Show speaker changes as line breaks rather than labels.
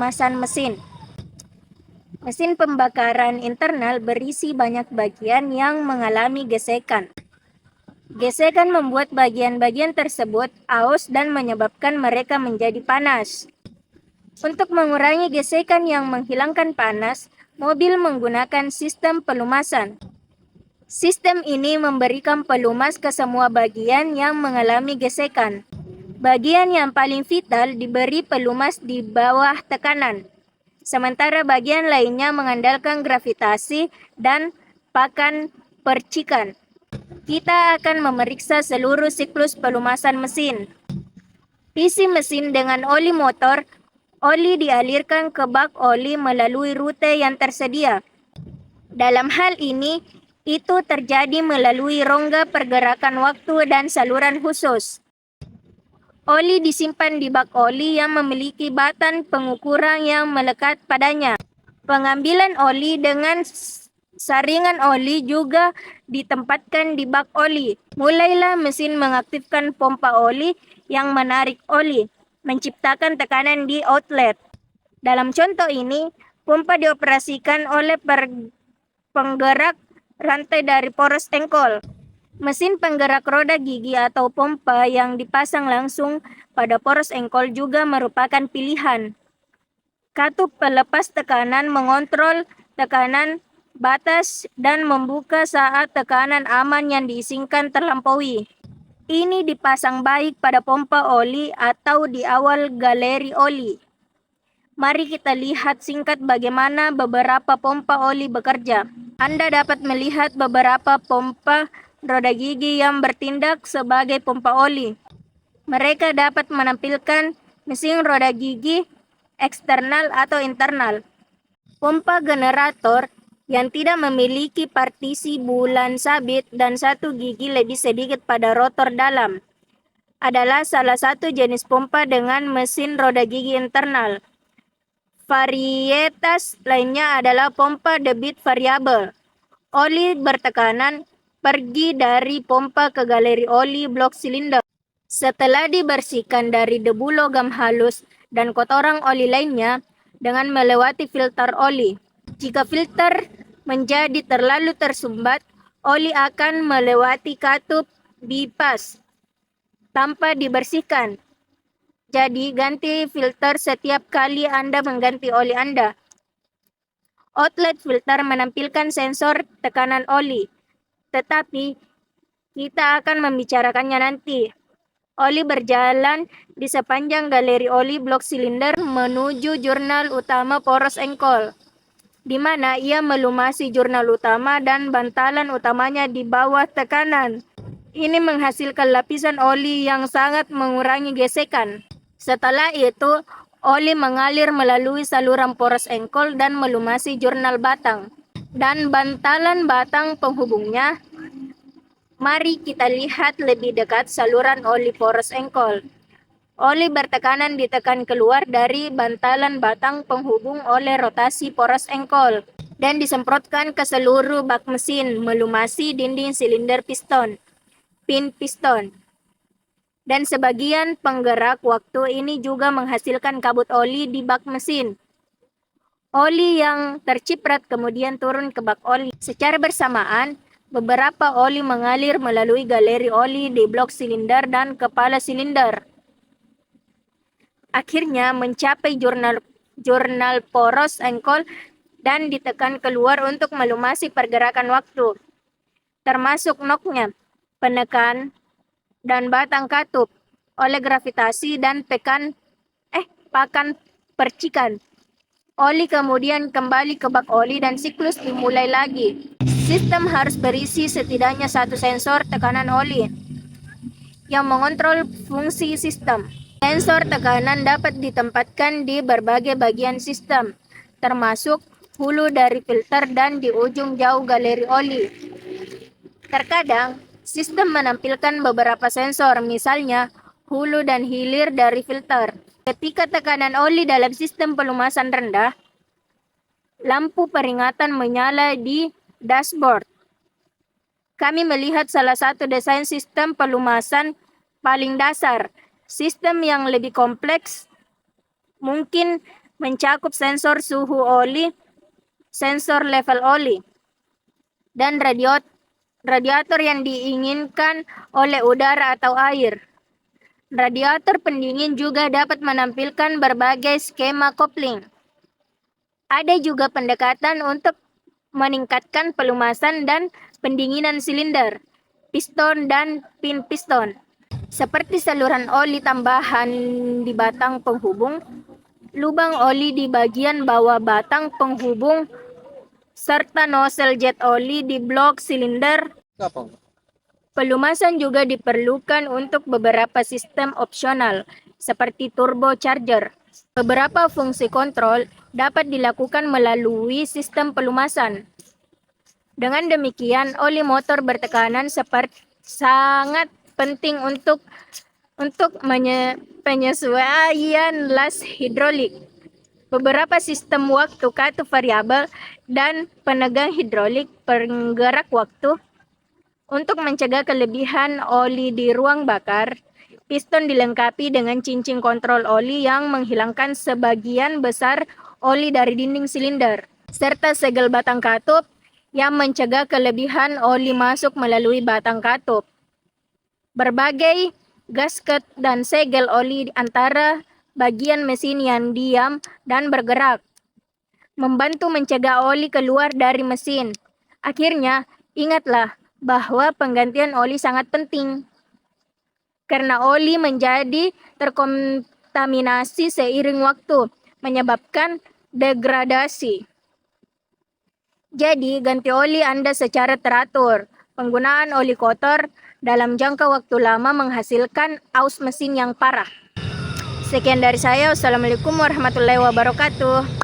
pelumasan mesin. Mesin pembakaran internal berisi banyak bagian yang mengalami gesekan. Gesekan membuat bagian-bagian tersebut aus dan menyebabkan mereka menjadi panas. Untuk mengurangi gesekan yang menghilangkan panas, mobil menggunakan sistem pelumasan. Sistem ini memberikan pelumas ke semua bagian yang mengalami gesekan. Bagian yang paling vital diberi pelumas di bawah tekanan, sementara bagian lainnya mengandalkan gravitasi dan pakan percikan. Kita akan memeriksa seluruh siklus pelumasan mesin. Isi mesin dengan oli motor. Oli dialirkan ke bak oli melalui rute yang tersedia. Dalam hal ini, itu terjadi melalui rongga pergerakan waktu dan saluran khusus. Oli disimpan di bak oli yang memiliki batan pengukuran yang melekat padanya. Pengambilan oli dengan saringan oli juga ditempatkan di bak oli. Mulailah mesin mengaktifkan pompa oli yang menarik oli, menciptakan tekanan di outlet. Dalam contoh ini, pompa dioperasikan oleh penggerak rantai dari poros engkol. Mesin penggerak roda gigi atau pompa yang dipasang langsung pada poros engkol juga merupakan pilihan. Katup pelepas tekanan mengontrol tekanan batas dan membuka saat tekanan aman yang diizinkan terlampaui. Ini dipasang baik pada pompa oli atau di awal galeri oli. Mari kita lihat singkat bagaimana beberapa pompa oli bekerja. Anda dapat melihat beberapa pompa roda gigi yang bertindak sebagai pompa oli. Mereka dapat menampilkan mesin roda gigi eksternal atau internal. Pompa generator yang tidak memiliki partisi bulan sabit dan satu gigi lebih sedikit pada rotor dalam adalah salah satu jenis pompa dengan mesin roda gigi internal. Varietas lainnya adalah pompa debit variabel. Oli bertekanan pergi dari pompa ke galeri oli blok silinder. Setelah dibersihkan dari debu logam halus dan kotoran oli lainnya dengan melewati filter oli. Jika filter menjadi terlalu tersumbat, oli akan melewati katup bypass tanpa dibersihkan. Jadi, ganti filter setiap kali Anda mengganti oli Anda. Outlet filter menampilkan sensor tekanan oli, tetapi kita akan membicarakannya nanti. Oli berjalan di sepanjang galeri oli blok silinder menuju jurnal utama poros engkol, di mana ia melumasi jurnal utama dan bantalan utamanya di bawah tekanan. Ini menghasilkan lapisan oli yang sangat mengurangi gesekan. Setelah itu, oli mengalir melalui saluran poros engkol dan melumasi jurnal batang dan bantalan batang penghubungnya. Mari kita lihat lebih dekat saluran oli poros engkol. Oli bertekanan ditekan keluar dari bantalan batang penghubung oleh rotasi poros engkol dan disemprotkan ke seluruh bak mesin, melumasi dinding silinder piston, pin piston. Dan sebagian penggerak waktu ini juga menghasilkan kabut oli di bak mesin. Oli yang terciprat kemudian turun ke bak oli. Secara bersamaan, beberapa oli mengalir melalui galeri oli di blok silinder dan kepala silinder. Akhirnya mencapai jurnal poros engkol dan ditekan keluar untuk melumasi pergerakan waktu, termasuk noknya, penekan, dan batang katup oleh gravitasi dan pakan percikan. Oli kemudian kembali ke bak oli dan siklus dimulai lagi. Sistem harus berisi setidaknya satu sensor tekanan oli yang mengontrol fungsi sistem. Sensor tekanan dapat ditempatkan di berbagai bagian sistem, termasuk hulu dari filter dan di ujung jauh galeri oli. Terkadang, sistem menampilkan beberapa sensor, misalnya hulu dan hilir dari filter. Ketika tekanan oli dalam sistem pelumasan rendah, lampu peringatan menyala di dashboard. Kami melihat salah satu desain sistem pelumasan paling dasar. Sistem yang lebih kompleks mungkin mencakup sensor suhu oli, sensor level oli, dan radiator yang diinginkan oleh udara atau air. Radiator pendingin juga dapat menampilkan berbagai skema coupling. Ada juga pendekatan untuk meningkatkan pelumasan dan pendinginan silinder, piston, dan pin piston. Seperti saluran oli tambahan di batang penghubung, lubang oli di bagian bawah batang penghubung, serta nozzle jet oli di blok silinder. Pelumasan juga diperlukan untuk beberapa sistem opsional, seperti turbocharger. Beberapa fungsi kontrol dapat dilakukan melalui sistem pelumasan. Dengan demikian, oli motor bertekanan sangat penting untuk penyesuaian las hidrolik. Beberapa sistem waktu katup variabel dan penegang hidrolik penggerak waktu. Untuk mencegah kelebihan oli di ruang bakar, piston dilengkapi dengan cincin kontrol oli yang menghilangkan sebagian besar oli dari dinding silinder, serta segel batang katup yang mencegah kelebihan oli masuk melalui batang katup. Berbagai gasket dan segel oli antara bagian mesin yang diam dan bergerak, membantu mencegah oli keluar dari mesin. Akhirnya, ingatlah bahwa penggantian oli sangat penting, karena oli menjadi terkontaminasi seiring waktu, menyebabkan degradasi. Jadi, ganti oli Anda secara teratur. Penggunaan oli kotor dalam jangka waktu lama menghasilkan aus mesin yang parah. Sekian dari saya. Wassalamualaikum warahmatullahi wabarakatuh.